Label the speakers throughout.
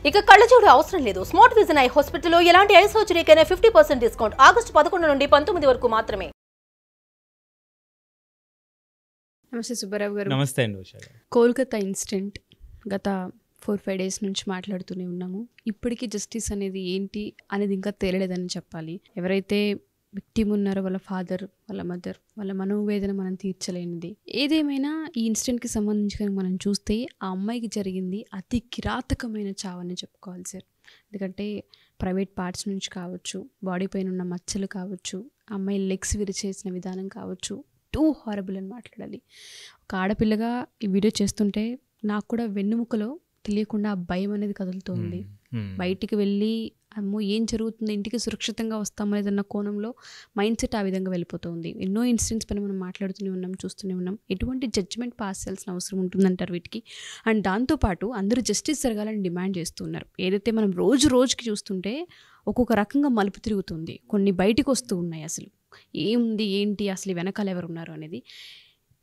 Speaker 1: ఇక కళ్ళజోడు అవసరం లేదు. స్మార్ట్ విజన్ ఐ హాస్పిటల్లో ఎలాంటి ఐ సర్జరీకైనా 50% డిస్కౌంట్. ఆగస్టు 11 నుండి 19 వరకు మాత్రమే.
Speaker 2: నమస్తే సుబ్బారావు గారు.
Speaker 3: నమస్తే అండి ఉషా గారు.
Speaker 2: కోల్కతా ఇన్సిడెంట్ గత 4-5 డేస్ నుంచి మాట్లాడుతూనే ఉన్నాము. ఇప్పటికీ జస్టిస్ అనేది ఏంటి అనేది ఇంకా తేలలేదని చెప్పాలి. ఎవరైతే విక్టిమ్ ఉన్నారో వాళ్ళ ఫాదర్, వాళ్ళ మదర్, వాళ్ళ మనోవేదన మనం తీర్చలేనిది. ఏదేమైనా ఈ ఇన్సిడెంట్కి సంబంధించి మనం చూస్తే ఆ అమ్మాయికి జరిగింది అతి కిరాతకమైన చావని చెప్పుకోవాలి సార్. ఎందుకంటే ప్రైవేట్ పార్ట్స్ నుంచి కావచ్చు, బాడీ పైన ఉన్న మచ్చలు కావచ్చు, ఆ అమ్మాయి లెగ్స్ విరిచేసిన విధానం కావచ్చు, టూ హారబుల్ అని మాట్లాడాలి. ఒక ఆడపిల్లగా ఈ వీడియో చేస్తుంటే నాకు కూడా వెన్నుముకలో తెలియకుండా ఆ భయం అనేది కదులుతోంది. బయటికి వెళ్ళి అమ్మో ఏం జరుగుతుంది, ఇంటికి సురక్షితంగా వస్తామనేదన్న కోణంలో మైండ్ సెట్ ఆ విధంగా వెళ్ళిపోతుంది. ఎన్నో ఇన్సిడెంట్స్ పైన మనం మాట్లాడుతూనే ఉన్నాం, చూస్తూనే ఉన్నాం. ఎటువంటి జడ్జ్మెంట్ పాస్ చేయాల్సిన అవసరం ఉంటుందంటారు వీటికి. అండ్ దాంతోపాటు అందరూ జస్టిస్ జరగాలని డిమాండ్ చేస్తున్నారు. ఏదైతే మనం రోజుకి చూస్తుంటే ఒక్కొక్క రకంగా మలుపు తిరుగుతుంది. కొన్ని బయటికి వస్తూ ఉన్నాయి. అసలు ఏముంది ఏంటి, అసలు వెనకాల ఎవరు ఉన్నారు అనేది.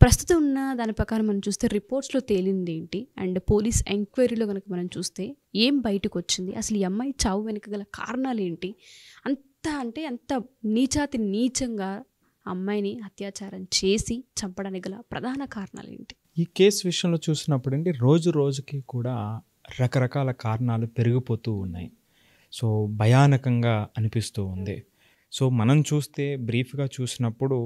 Speaker 2: ప్రస్తుతం ఉన్న దాని ప్రకారం మనం చూస్తే రిపోర్ట్స్లో తేలింది ఏంటి, అండ్ పోలీస్ ఎంక్వైరీలో కనుక మనం చూస్తే ఏం బయటకు వచ్చింది, అసలు ఈ అమ్మాయి చావు వెనుక గల కారణాలు ఏంటి, అంత నీచంగా అమ్మాయిని అత్యాచారం చేసి చంపడానికి గల ప్రధాన కారణాలు ఏంటి?
Speaker 3: ఈ కేసు విషయంలో చూసినప్పుడు అండి రోజుకి కూడా రకరకాల కారణాలు పెరిగిపోతూ ఉన్నాయి. సో భయానకంగా అనిపిస్తూ ఉంది. సో మనం చూస్తే బ్రీఫ్గా చూసినప్పుడు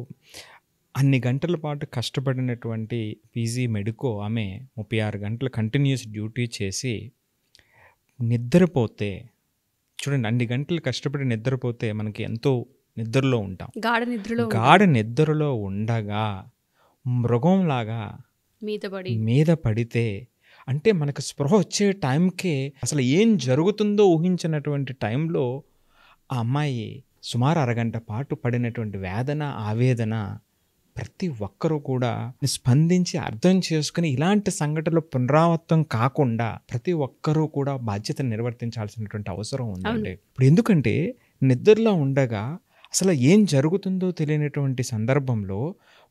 Speaker 3: అన్ని గంటల పాటు కష్టపడినటువంటి పీజీ మెడికో ఆమె 36 గంటలు కంటిన్యూస్ డ్యూటీ చేసి నిద్రపోతే, చూడండి అన్ని గంటలు కష్టపడి నిద్రపోతే మనకి ఎంతో నిద్రలో ఉంటాం. గాఢ నిద్రలో ఉండగా మృగంలాగా మీద పడితే అంటే మనకు స్పృహ వచ్చే టైంకే అసలు ఏం జరుగుతుందో ఊహించినటువంటి టైంలో ఆ అమ్మాయి సుమారు అరగంట పాటు పడినటువంటి వేదన, ఆవేదన ప్రతి ఒక్కరూ కూడా స్పందించి అర్థం చేసుకుని ఇలాంటి సంఘటనలు పునరావృతం కాకుండా ప్రతి ఒక్కరూ కూడా బాధ్యతను నిర్వర్తించాల్సినటువంటి అవసరం ఉందండి. ఇప్పుడు ఎందుకంటే నిద్రలో ఉండగా అసలు ఏం జరుగుతుందో తెలియనటువంటి సందర్భంలో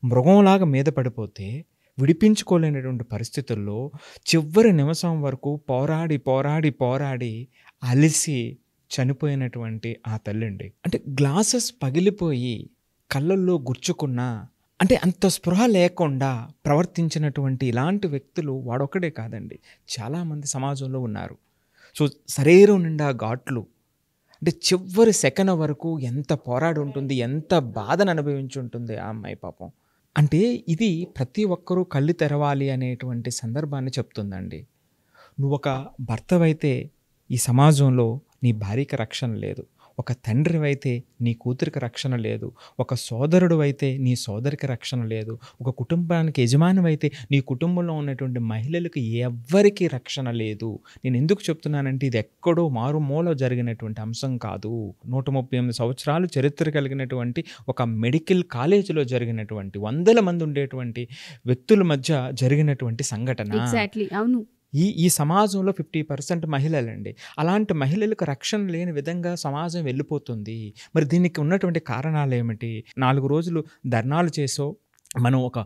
Speaker 3: మృగంలాగా మీద పడిపోతే విడిపించుకోలేనటువంటి పరిస్థితుల్లో చివరి నిమిషం వరకు పోరాడి అలిసి చనిపోయినటువంటి ఆ తల్లండి. అంటే గ్లాసెస్ పగిలిపోయి కళ్ళల్లో గుచ్చుకున్నా అంటే అంత స్పృహ లేకుండా ప్రవర్తించినటువంటి ఇలాంటి వ్యక్తులు వాడొక్కడే కాదండి, చాలామంది సమాజంలో ఉన్నారు. సో శరీరం నిండా ఘాట్లు, అంటే చివరి సెకండ్ వరకు ఎంత పోరాడి ఉంటుంది, ఎంత బాధను అనుభవించి ఉంటుంది ఆ అమ్మాయి పాపం. అంటే ఇది ప్రతి ఒక్కరూ కళ్ళు తెరవాలి అనేటువంటి సందర్భాన్ని చెప్తుందండి. నువ్వు ఒక భర్తవైతే ఈ సమాజంలో నీ భార్యకి రక్షణ లేదు, ఒక తండ్రివైతే నీ కూతురికి రక్షణ లేదు, ఒక సోదరుడు అయితే నీ సోదరికి రక్షణ లేదు, ఒక కుటుంబానికి యజమానివైతే నీ కుటుంబంలో ఉన్నటువంటి మహిళలకు ఎవ్వరికీ రక్షణ లేదు. నేను ఎందుకు చెప్తున్నానంటే ఇది ఎక్కడో మారుమూల జరిగినటువంటి అంశం కాదు. 138 సంవత్సరాలు చరిత్ర కలిగినటువంటి ఒక మెడికల్ కాలేజీలో జరిగినటువంటి 100 మంది ఉండేటువంటి వ్యక్తుల మధ్య జరిగినటువంటి సంఘటన.
Speaker 2: అవును.
Speaker 3: ఈ సమాజంలో 50% మహిళలండి. అలాంటి మహిళలకు రక్షణ లేని విధంగా సమాజం వెళ్ళిపోతుంది. మరి దీనికి ఉన్నటువంటి కారణాలు ఏమిటి? 4 రోజులు ధర్నాలు చేసో, మనం ఒక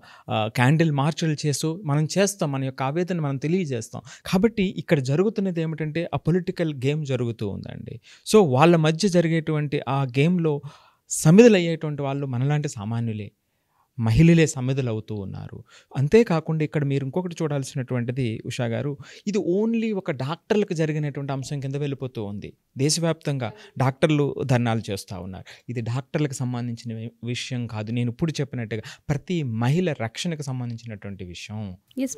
Speaker 3: క్యాండిల్ మార్చులు చేసో మనం చేస్తాం, మన యొక్క ఆవేదన మనం తెలియజేస్తాం. కాబట్టి ఇక్కడ జరుగుతున్నది ఏమిటంటే ఆ పొలిటికల్ గేమ్ జరుగుతూ ఉందండి. సో వాళ్ళ మధ్య జరిగేటువంటి ఆ గేమ్లో సమిధులయ్యేటువంటి వాళ్ళు మనలాంటి సామాన్యులే, మహిళలే సమిధులు అవుతూ ఉన్నారు. అంతేకాకుండా ఇక్కడ మీరు ఇంకొకటి చూడాల్సినటువంటిది ఉషా గారు, ఇది ఓన్లీ ఒక డాక్టర్లకు జరిగినటువంటి అంశం కింద వెళ్ళిపోతూ ఉంది. దేశవ్యాప్తంగా డాక్టర్లు ధర్నాలు చేస్తూ ఉన్నారు. ఇది డాక్టర్లకు సంబంధించిన విషయం కాదు, నేను ఇప్పుడు చెప్పినట్టుగా ప్రతి మహిళ రక్షణకు సంబంధించినటువంటి విషయం.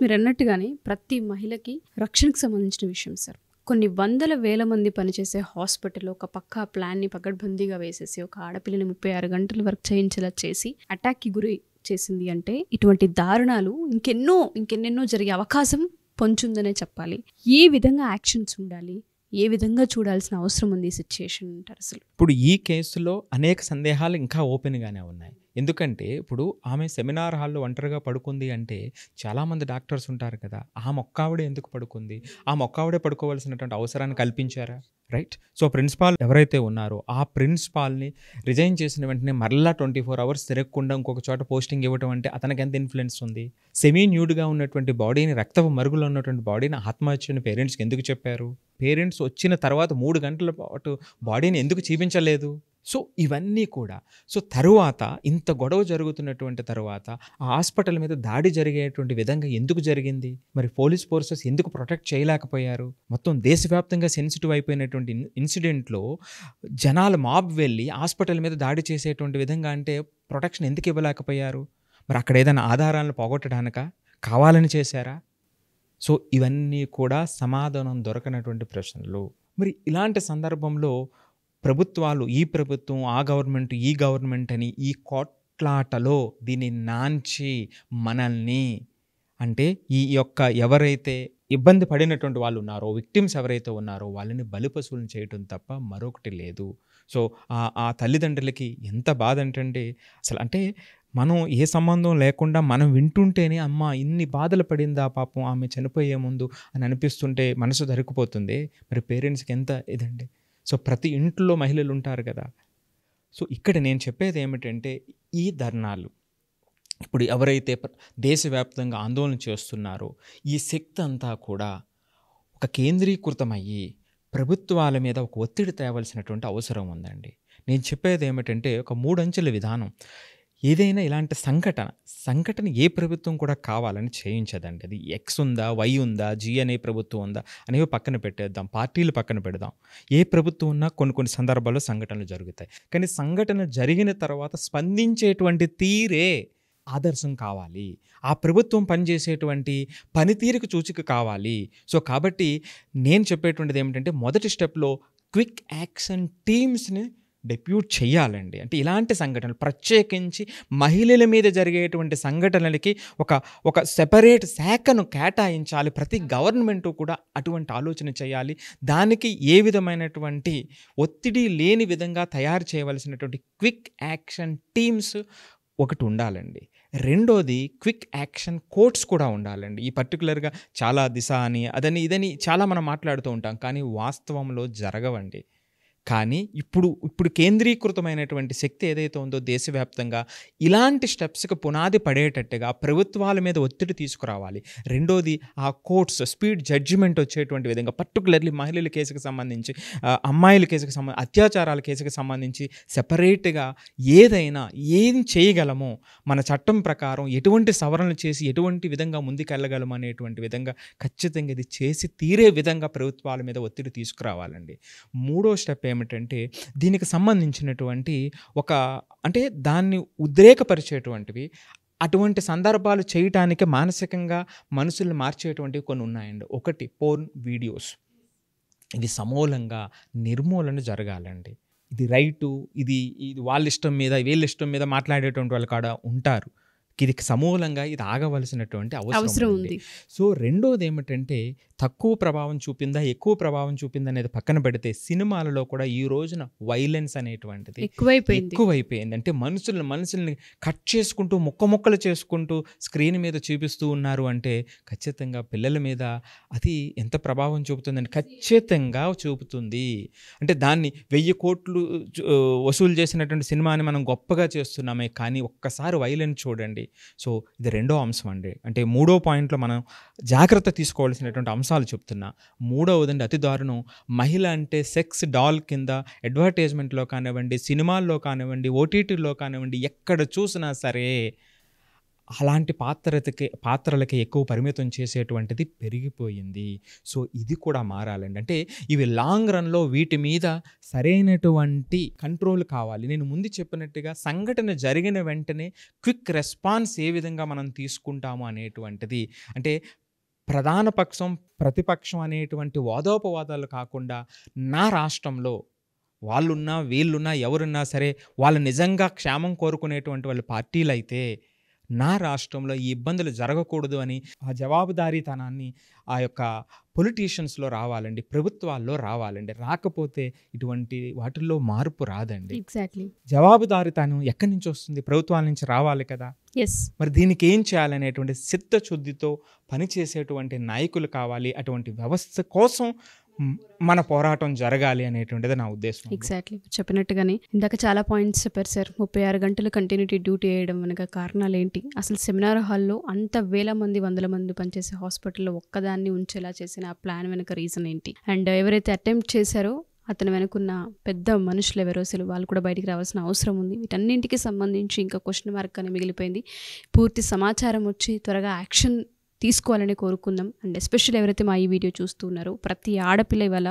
Speaker 2: మీరు అన్నట్టుగానే ప్రతి మహిళకి రక్షణకు సంబంధించిన విషయం సార్. కొన్ని వందల వేల మంది పనిచేసే హాస్పిటల్లో ఒక పక్కా ప్లాన్ని పకడ్బందీగా వేసేసి ఒక ఆడపిల్లని 36 గంటల వర్క్ చేయించేలా చేసి అటాక్కి గురి చేసింది అంటే ఇటువంటి దారుణాలు ఇంకెన్నెన్నో జరిగే అవకాశం పొంచుందనే చెప్పాలి. ఏ విధంగా యాక్షన్స్ ఉండాలి, ఏ విధంగా చూడాల్సిన అవసరం ఉంది ఈ సిచ్యుయేషన్ అంటారు అసలు?
Speaker 3: ఇప్పుడు ఈ కేసులో అనేక సందేహాలు ఇంకా ఓపెన్గానే ఉన్నాయి. ఎందుకంటే ఇప్పుడు ఆమె సెమినార్ హాల్లో ఒంటరిగా పడుకుంది అంటే చాలామంది డాక్టర్స్ ఉంటారు కదా, ఆ మొక్కావిడే ఎందుకు పడుకుంది, ఆ మొక్కావిడే పడుకోవాల్సినటువంటి అవసరాన్ని కల్పించారా? రైట్. సో ప్రిన్సిపాల్ ఎవరైతే ఉన్నారో ఆ ప్రిన్సిపాల్ని రిజైన్ చేసిన వెంటనే మరలా 24 hours తిరగకుండా ఇంకొక చోట పోస్టింగ్ ఇవ్వడం అంటే అతనికి ఎంత ఇన్ఫ్లుయెన్స్ ఉంది? సెమీ న్యూడ్గా ఉన్నటువంటి బాడీని, రక్తపు మరుగులో ఉన్నటువంటి బాడీని ఆత్మహత్యని పేరెంట్స్కి ఎందుకు చెప్పారు? పేరెంట్స్ వచ్చిన తర్వాత 3 గంటల పాటు బాడీని ఎందుకు చూపించలేదు? సో ఇవన్నీ కూడా. సో తరువాత ఇంత గొడవ జరుగుతున్నటువంటి తర్వాత ఆ హాస్పిటల్ మీద దాడి జరిగేటువంటి విధంగా ఎందుకు జరిగింది? మరి పోలీస్ ఫోర్సెస్ ఎందుకు ప్రొటెక్ట్ చేయలేకపోయారు? మొత్తం దేశవ్యాప్తంగా సెన్సిటివ్ అయిపోయినటువంటి ఇన్సిడెంట్లో జనాలు మాబ్ వెళ్ళి హాస్పిటల్ మీద దాడి చేసేటువంటి విధంగా అంటే ప్రొటెక్షన్ ఎందుకు ఇవ్వలేకపోయారు? మరి అక్కడ ఏదైనా ఆధారాలను పోగొట్టడానికా, కావాలని చేశారా? సో ఇవన్నీ కూడా సమాధానం దొరకనటువంటి ప్రశ్నలు. మరి ఇలాంటి సందర్భంలో ప్రభుత్వాలు, ఈ ప్రభుత్వం, ఆ గవర్నమెంట్, ఈ గవర్నమెంట్ అని ఈ కొట్లాటలో దీన్ని నాంచి మనల్ని అంటే ఈ యొక్క ఎవరైతే ఇబ్బంది పడినటువంటి వాళ్ళు ఉన్నారో, విక్టిమ్స్ ఎవరైతే ఉన్నారో వాళ్ళని బలిపశువులను చేయటం తప్ప మరొకటి లేదు. సో ఆ తల్లిదండ్రులకి ఎంత బాధ అంటే అసలు అంటే మనం ఏ సంబంధం లేకుండా మనం వింటుంటేనే అమ్మ ఇన్ని బాధలు పడిందా పాపం ఆమె చనిపోయే ముందు అని అనిపిస్తుంటే మనసు దొరికిపోతుంది. మరి పేరెంట్స్కి ఎంత ఇదండి. సో ప్రతి ఇంట్లో మహిళలు ఉంటారు కదా. సో ఇక్కడ నేను చెప్పేది ఏమిటంటే ఈ ధర్నాలు ఇప్పుడు ఎవరైతే దేశవ్యాప్తంగా ఆందోళన చేస్తున్నారో ఈ శక్తి అంతా కూడా ఒక కేంద్రీకృతమయ్యి ప్రభుత్వాల మీద ఒక ఒత్తిడి తేవలసినటువంటి అవసరం ఉందండి. నేను చెప్పేది ఏమిటంటే ఒక 3 అంచెల విధానం. ఏదైనా ఇలాంటి సంఘటన ఏ ప్రభుత్వం కూడా కావాలని చేయించదండి. అది ఎక్స్ ఉందా, వై ఉందా, జీ అనే ప్రభుత్వం ఉందా అనేవి పక్కన పెట్టేద్దాం, పార్టీలు పక్కన పెడదాం. ఏ ప్రభుత్వం ఉన్నా కొన్ని సందర్భాల్లో సంఘటనలు జరుగుతాయి. కానీ సంఘటన జరిగిన తర్వాత స్పందించేటువంటి తీరే ఆదర్శం కావాలి. ఆ ప్రభుత్వం పనిచేసేటువంటి పనితీరుకు సూచిక కావాలి. సో కాబట్టి నేను చెప్పేటువంటిది ఏమిటంటే మొదటి స్టెప్లో క్విక్ యాక్షన్ టీమ్స్ని డెప్యూట్ చేయాలండి. అంటే ఇలాంటి సంఘటనలు ప్రత్యేకించి మహిళల మీద జరిగేటువంటి సంఘటనలకి ఒక సెపరేట్ శాఖను కేటాయించాలి. ప్రతి గవర్నమెంటు కూడా అటువంటి ఆలోచన చేయాలి. దానికి ఏ విధమైనటువంటి ఒత్తిడి లేని విధంగా తయారు చేయవలసినటువంటి క్విక్ యాక్షన్ టీమ్స్ ఒకటి ఉండాలండి. రెండోది క్విక్ యాక్షన్ కోర్ట్స్ కూడా ఉండాలండి. ఈ పర్టికులర్గా చాలా దిశ అని అదని ఇదని చాలా మనం మాట్లాడుతూ ఉంటాం, కానీ వాస్తవంలో జరగవండి. కానీ ఇప్పుడు కేంద్రీకృతమైనటువంటి శక్తి ఏదైతే ఉందో దేశవ్యాప్తంగా ఇలాంటి స్టెప్స్కి పునాది పడేటట్టుగా ప్రభుత్వాల మీద ఒత్తిడి తీసుకురావాలి. రెండోది ఆ కోర్ట్స్ స్పీడ్ జడ్జిమెంట్ వచ్చేటువంటి విధంగా పర్టికులర్లీ మహిళల కేసుకు సంబంధించి, అమ్మాయిల కేసుకు సంబంధించి, అత్యాచారాల కేసుకు సంబంధించి సెపరేట్గా ఏం చేయగలమో మన చట్టం ప్రకారం ఎటువంటి సవరణలు చేసి ఎటువంటి విధంగా ముందుకెళ్ళగలము అనేటువంటి విధంగా ఖచ్చితంగా ఇది చేసి తీరే విధంగా ప్రభుత్వాల మీద ఒత్తిడి తీసుకురావాలండి. మూడో స్టెప్ ఏమిటంటే దీనికి సంబంధించినటువంటి అంటే దాన్ని ఉద్రేకపరిచేటువంటివి, అటువంటి సందర్భాలు చేయటానికి మానసికంగా మనుషుల్ని మార్చేటువంటివి కొన్ని ఉన్నాయండి. ఒకటి పోర్న్ వీడియోస్. ఇది సమూలంగా నిర్మూలన జరగాలండి. ఇది రైటు, ఇది వాళ్ళ ఇష్టం మీద వీళ్ళ ఇష్టం మీద మాట్లాడేటువంటి వాళ్ళు కాడ ఉంటారు. ఇది సమూలంగా ఇది ఆగవలసినటువంటి అవసరం ఉంది. సో రెండోది ఏమిటంటే తక్కువ ప్రభావం చూపిందా ఎక్కువ ప్రభావం చూపిందా అనేది పక్కన పెడితే సినిమాలలో కూడా ఈ రోజున వైలెన్స్ అనేటువంటిది ఎక్కువైపోయింది. అంటే మనుషుల్ని కట్ చేసుకుంటూ ముక్కలు చేసుకుంటూ స్క్రీన్ మీద చూపిస్తూ ఉన్నారు. అంటే ఖచ్చితంగా పిల్లల మీద అది ఎంత ప్రభావం చూపుతుందండి? ఖచ్చితంగా చూపుతుంది. అంటే దాన్ని 1000 కోట్లు వసూలు చేసినటువంటి సినిమాని మనం గొప్పగా చేస్తున్నామే, కానీ ఒక్కసారి వైలెన్స్ చూడండి. సో ఇది రెండో అంశం అండి. అంటే మూడో పాయింట్లో మనం జాగ్రత్త తీసుకోవాల్సినటువంటి అంశాలు చెప్తున్నా. మూడవదండి అతి దారుణం. మహిళ అంటే సెక్స్ డాల్ కింద అడ్వర్టైజ్మెంట్లో కానివ్వండి, సినిమాల్లో కానివ్వండి, ఓటీటీలో కానివ్వండి, ఎక్కడ చూసినా సరే అలాంటి పాత్రలకి ఎక్కువ పరిమితం చేసేటువంటిది పెరిగిపోయింది. సో ఇది కూడా మారాలండి. అంటే ఇవి లాంగ్ రన్లో వీటి మీద సరైనటువంటి కంట్రోల్ కావాలి. నేను ముందు చెప్పినట్టుగా సంఘటన జరిగిన వెంటనే క్విక్ రెస్పాన్స్ ఏ విధంగా మనం తీసుకుంటాము అనేటువంటిది, అంటే ప్రధాన పక్షం ప్రతిపక్షం అనేటువంటి వాదోపవాదాలు కాకుండా నా రాష్ట్రంలో వాళ్ళున్నా వీళ్ళున్నా ఎవరున్నా సరే వాళ్ళు నిజంగా క్షేమం కోరుకునేటువంటి వాళ్ళ పార్టీలు అయితే నా రాష్ట్రంలో ఈ ఇబ్బందులు జరగకూడదు అని ఆ జవాబుదారీతనాన్ని ఆ యొక్క పొలిటీషియన్స్లో రావాలండి, ప్రభుత్వాల్లో రావాలండి. రాకపోతే ఇటువంటి వాటిల్లో మార్పు రాదండి.
Speaker 2: ఎగ్జాక్ట్లీ.
Speaker 3: జవాబుదారీతనం ఎక్కడి నుంచి వస్తుంది? ప్రభుత్వాల నుంచి రావాలి కదా.
Speaker 2: ఎస్.
Speaker 3: మరి దీనికి ఏం చేయాలనేటువంటి చిత్తశుద్ధితో పనిచేసేటువంటి నాయకులు కావాలి. అటువంటి వ్యవస్థ కోసం మన పోరాటం జరగాలి అనేటువంటిది నా ఉద్దేశం.
Speaker 2: ఎగ్జాక్ట్లీ చెప్పినట్టుగానే ఇందాక చాలా పాయింట్స్ చెప్పారు సార్. 36 గంటలు కంటిన్యూటీ డ్యూటీ చేయడం వెనక కారణాలు ఏంటి, అసలు సెమినార్ హాల్లో అంత వేల మంది వందల మంది పనిచేసే హాస్పిటల్లో ఒక్కదాన్ని ఉంచేలా చేసిన ఆ ప్లాన్ వెనక రీజన్ ఏంటి, అండ్ ఎవరైతే అటెంప్ట్ చేశారో అతను వెనుకున్న పెద్ద మనుషులు ఎవరో అసలు వాళ్ళు కూడా బయటికి రావాల్సిన అవసరం ఉంది. వీటన్నింటికి సంబంధించి ఇంకా క్వశ్చన్ మార్క్ అని మిగిలిపోయింది. పూర్తి సమాచారం వచ్చి త్వరగా యాక్షన్ తీసుకోవాలని కోరుకుందాం. అండ్ ఎస్పెషల్లీ ఎవరైతే మా ఈ వీడియో చూస్తూ ఉన్నారో ప్రతి ఆడపిల్ల ఇవాళ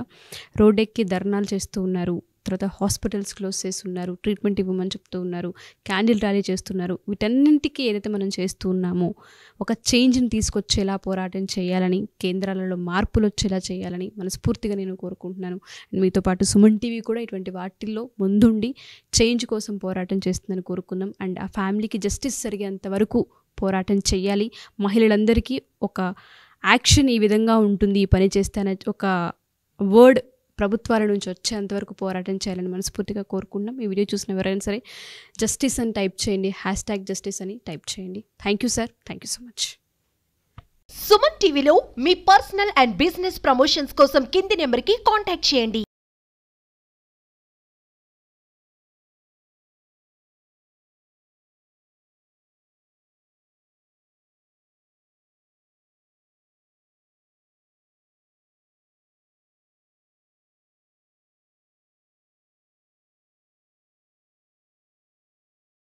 Speaker 2: రోడ్డెక్కి ధర్నాలు చేస్తూ ఉన్నారు, తర్వాత హాస్పిటల్స్ క్లోజ్ చేస్తున్నారు, ట్రీట్మెంట్ ఇవ్వమని చెప్తూ ఉన్నారు, క్యాండిల్ ర్యాలీ చేస్తున్నారు. వీటన్నింటికి ఏదైతే మనం చేస్తూ ఉన్నామో ఒక చేంజ్ని తీసుకొచ్చేలా పోరాటం చేయాలని, కేంద్రాలలో మార్పులు వచ్చేలా చేయాలని మనస్ఫూర్తిగా నేను కోరుకుంటున్నాను. అండ్ మీతో పాటు సుమన్ టీవీ కూడా ఇటువంటి వాటిల్లో ముందుండి చేంజ్ కోసం పోరాటం చేస్తుందని కోరుకుందాం. అండ్ ఆ ఫ్యామిలీకి జస్టిస్ జరిగేంత వరకు పోరాటం చేయాలి. మహిళలందరికీ ఒక యాక్షన్ ఈ విధంగా ఉంటుంది, ఈ పని చేస్తే అనే ఒక వర్డ్ ప్రభుత్వాల నుంచి వచ్చేంతవరకు పోరాటం చేయాలని మనస్ఫూర్తిగా కోరుకుంటున్నాం. ఈ వీడియో చూసిన ఎవరైనా సరే జస్టిస్ అని టైప్ చేయండి, #justice అని టైప్ చేయండి. Thank you sir, thank you so much.
Speaker 1: Suman టీవీలో మీ పర్సనల్ అండ్ బిజినెస్ ప్రమోషన్స్ కోసం కింది నెంబర్కి కాంటాక్ట్ చేయండి.